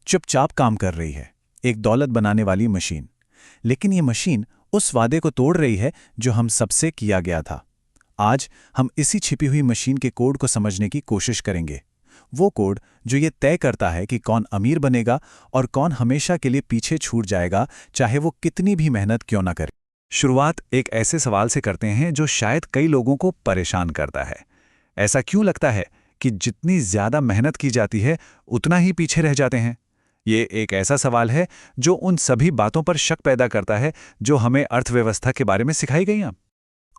चुपचाप काम कर रही है, एक दौलत बनाने वाली मशीन। लेकिन ये मशीन उस वादे को तोड़ रही है जो हम सबसे किया गया था। आज हम इसी छिपी हुई मशीन के कोड को समझने की कोशिश करेंगे। वो कोड जो ये तय करता है कि कौन अमीर बनेगा और कौन हमेशा के लिए पीछे छूट जाएगा, चाहे वो कितनी भी मेहनत क्यों ना करे। शुरुआत एक ऐसे सवाल से करते हैं जो शायद कई लोगों को परेशान करता है। ऐसा क्यों लगता है कि जितनी ज्यादा मेहनत की जाती है उतना ही पीछे रह जाते हैं? ये एक ऐसा सवाल है जो उन सभी बातों पर शक पैदा करता है जो हमें अर्थव्यवस्था के बारे में सिखाई गई हैं।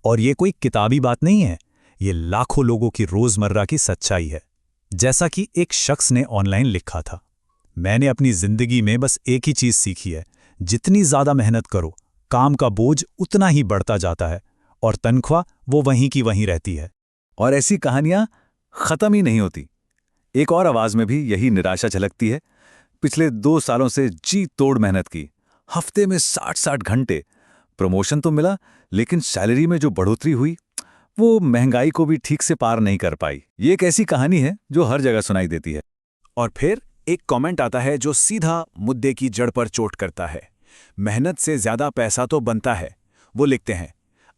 और ये कोई किताबी बात नहीं है, ये लाखों लोगों की रोजमर्रा की सच्चाई है। जैसा कि एक शख्स ने ऑनलाइन लिखा था, मैंने अपनी जिंदगी में बस एक ही चीज सीखी है, जितनी ज्यादा मेहनत करो काम का बोझ उतना ही बढ़ता जाता है और तनख्वाह वो वहीं की वहीं रहती है। और ऐसी कहानियां खत्म ही नहीं होती। एक और आवाज में भी यही निराशा झलकती है। पिछले 2 सालों से जी तोड़ मेहनत की, हफ्ते में 60-60 घंटे, प्रमोशन तो मिला लेकिन सैलरी में जो बढ़ोतरी हुई वो महंगाई को भी ठीक से पार नहीं कर पाई। ये एक ऐसी कहानी है जो हर जगह सुनाई देती है। और फिर एक कमेंट आता है जो सीधा मुद्दे की जड़ पर चोट करता है। मेहनत से ज्यादा पैसा तो बनता है। वो लिखते हैं,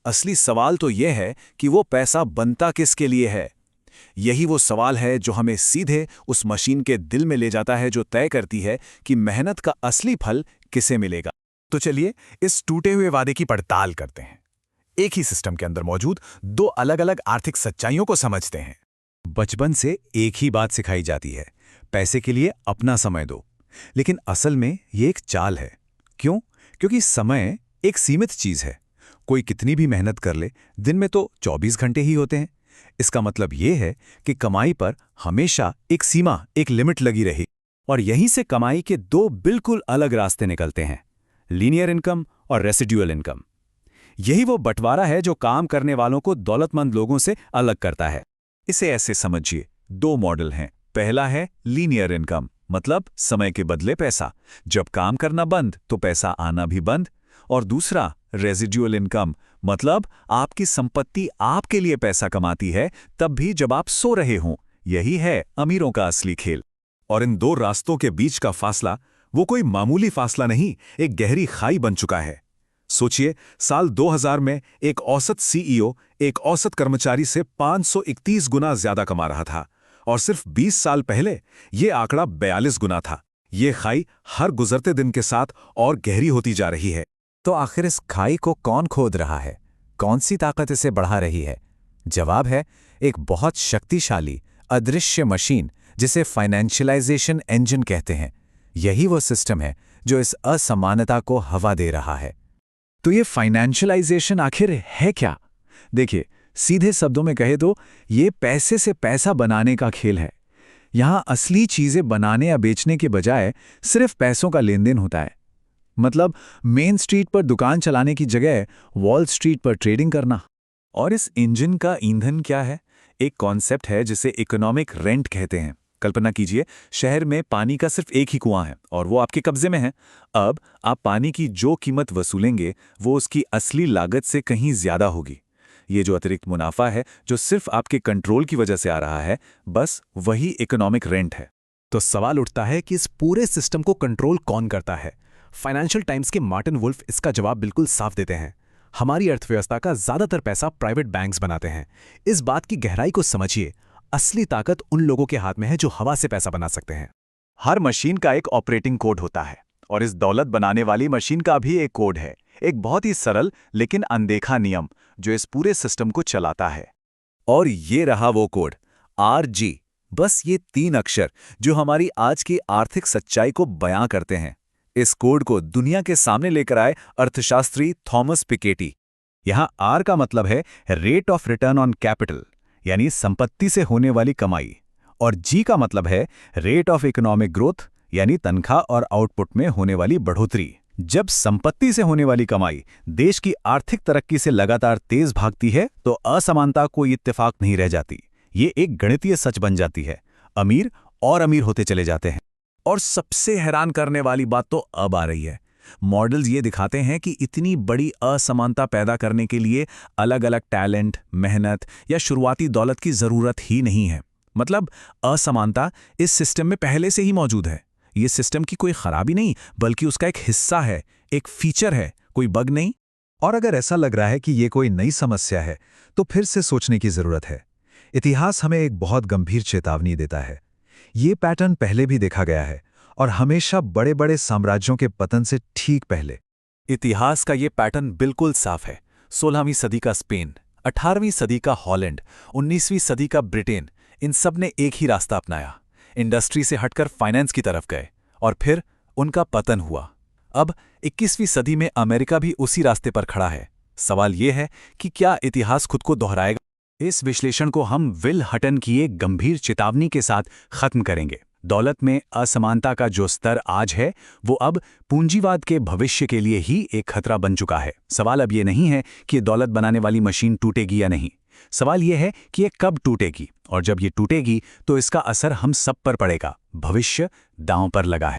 असली सवाल तो यह है कि वो पैसा बनता किसके लिए है। यही वो सवाल है जो हमें सीधे उस मशीन के दिल में ले जाता है जो तय करती है कि मेहनत का असली फल किसे मिलेगा। तो चलिए इस टूटे हुए वादे की पड़ताल करते हैं। एक ही सिस्टम के अंदर मौजूद 2 अलग-अलग आर्थिक सच्चाइयों को समझते हैं। बचपन से एक ही बात सिखाई जाती है, पैसे के लिए अपना समय दो। लेकिन असल में ये एक चाल है। क्यों? क्योंकि समय एक सीमित चीज है। कोई कितनी भी मेहनत कर ले, दिन में तो 24 घंटे ही होते हैं। इसका मतलब ये है कि कमाई पर हमेशा एक सीमा, एक लिमिट लगी रही। और यहीं से कमाई के 2 बिल्कुल अलग रास्ते निकलते हैं, लीनियर इनकम और रेसिड्यूअल इनकम। यही वो बंटवारा है जो काम करने वालों को दौलतमंद लोगों से अलग करता है। इसे ऐसे समझिए, 2 मॉडल हैं। पहला है लीनियर इनकम, मतलब समय के बदले पैसा। जब काम करना बंद तो पैसा आना भी बंद। और दूसरा रेसिड्यूअल इनकम, मतलब आपकी संपत्ति आपके लिए पैसा कमाती है तब भी जब आप सो रहे हों। यही है अमीरों का असली खेल। और इन 2 रास्तों के बीच का फासला वो कोई मामूली फासला नहीं, एक गहरी खाई बन चुका है। सोचिए, साल 2000 में एक औसत सीईओ एक औसत कर्मचारी से 531 गुना ज्यादा कमा रहा था और सिर्फ 20 साल पहले यह आंकड़ा 42 गुना था। ये खाई हर गुजरते दिन के साथ और गहरी होती जा रही है। तो आखिर इस खाई को कौन खोद रहा है? कौन सी ताकत इसे बढ़ा रही है? जवाब है एक बहुत शक्तिशाली अदृश्य मशीन जिसे फाइनेंशियलाइजेशन इंजन कहते हैं। यही वो सिस्टम है जो इस असमानता को हवा दे रहा है। तो ये फाइनेंशियलाइजेशन आखिर है क्या? देखिए, सीधे शब्दों में कहे तो ये पैसे से पैसा बनाने का खेल है। यहां असली चीजें बनाने या बेचने के बजाय सिर्फ पैसों का लेन देन होता है। मतलब मेन स्ट्रीट पर दुकान चलाने की जगह वॉल स्ट्रीट पर ट्रेडिंग करना। और इस इंजन का ईंधन क्या है? एक कॉन्सेप्ट है जिसे इकोनॉमिक रेंट कहते हैं। कल्पना कीजिए, शहर में पानी का सिर्फ एक ही कुआं है और वो आपके कब्जे में है। अब आप पानी की जो कीमत वसूलेंगे वो उसकी असली लागत से कहीं ज्यादा होगी। ये जो अतिरिक्त मुनाफा है जो सिर्फ आपके कंट्रोल की वजह से आ रहा है, बस वही इकोनॉमिक रेंट है। तो सवाल उठता है कि इस पूरे सिस्टम को कंट्रोल कौन करता है? फाइनेंशियल टाइम्स के मार्टिन वुल्फ इसका जवाब बिल्कुल साफ देते हैं। हमारी अर्थव्यवस्था का ज्यादातर पैसा प्राइवेट बैंक्स बनाते हैं। इस बात की गहराई को समझिए, असली ताकत उन लोगों के हाथ में है जो हवा से पैसा बना सकते हैं। हर मशीन का एक ऑपरेटिंग कोड होता है और इस दौलत बनाने वाली मशीन का भी एक कोड है, एक बहुत ही सरल लेकिन अनदेखा नियम जो इस पूरे सिस्टम को चलाता है। और ये रहा वो कोड, RG। बस ये 3 अक्षर जो हमारी आज की आर्थिक सच्चाई को बयां करते हैं। इस कोड को दुनिया के सामने लेकर आए अर्थशास्त्री थॉमस पिकेटी। यहां R का मतलब है rate of return on capital, यानी संपत्ति से होने वाली कमाई। और G का मतलब है रेट ऑफ इकोनॉमिक ग्रोथ, यानी तनख्वाह और आउटपुट में होने वाली बढ़ोतरी। जब संपत्ति से होने वाली कमाई देश की आर्थिक तरक्की से लगातार तेज भागती है तो असमानता कोई इत्तेफाक नहीं रह जाती। ये एक गणितीय सच बन जाती है। अमीर और अमीर होते चले जाते हैं। और सबसे हैरान करने वाली बात तो अब आ रही है। मॉडल्स ये दिखाते हैं कि इतनी बड़ी असमानता पैदा करने के लिए अलग अलग टैलेंट, मेहनत या शुरुआती दौलत की जरूरत ही नहीं है। मतलब असमानता इस सिस्टम में पहले से ही मौजूद है। ये सिस्टम की कोई खराबी नहीं, बल्कि उसका एक हिस्सा है, एक फीचर है, कोई बग नहीं। और अगर ऐसा लग रहा है कि ये कोई नई समस्या है, तो फिर से सोचने की जरूरत है। इतिहास हमें एक बहुत गंभीर चेतावनी देता है। ये पैटर्न पहले भी देखा गया है, और हमेशा बड़े बड़े साम्राज्यों के पतन से ठीक पहले। इतिहास का ये पैटर्न बिल्कुल साफ है। 16वीं सदी का स्पेन, 18वीं सदी का हॉलैंड, 19वीं सदी का ब्रिटेन, इन सब ने एक ही रास्ता अपनाया। इंडस्ट्री से हटकर फाइनेंस की तरफ गए और फिर उनका पतन हुआ। अब 21वीं सदी में अमेरिका भी उसी रास्ते पर खड़ा है। सवाल ये है कि क्या इतिहास खुद को दोहराएगा? इस विश्लेषण को हम विल हटन की एक गंभीर चेतावनी के साथ खत्म करेंगे। दौलत में असमानता का जो स्तर आज है, वो अब पूंजीवाद के भविष्य के लिए ही एक खतरा बन चुका है। सवाल अब ये नहीं है कि दौलत बनाने वाली मशीन टूटेगी या नहीं। सवाल ये है कि ये कब टूटेगी, और जब ये टूटेगी तो इसका असर हम सब पर पड़ेगा। भविष्य दांव पर लगा है।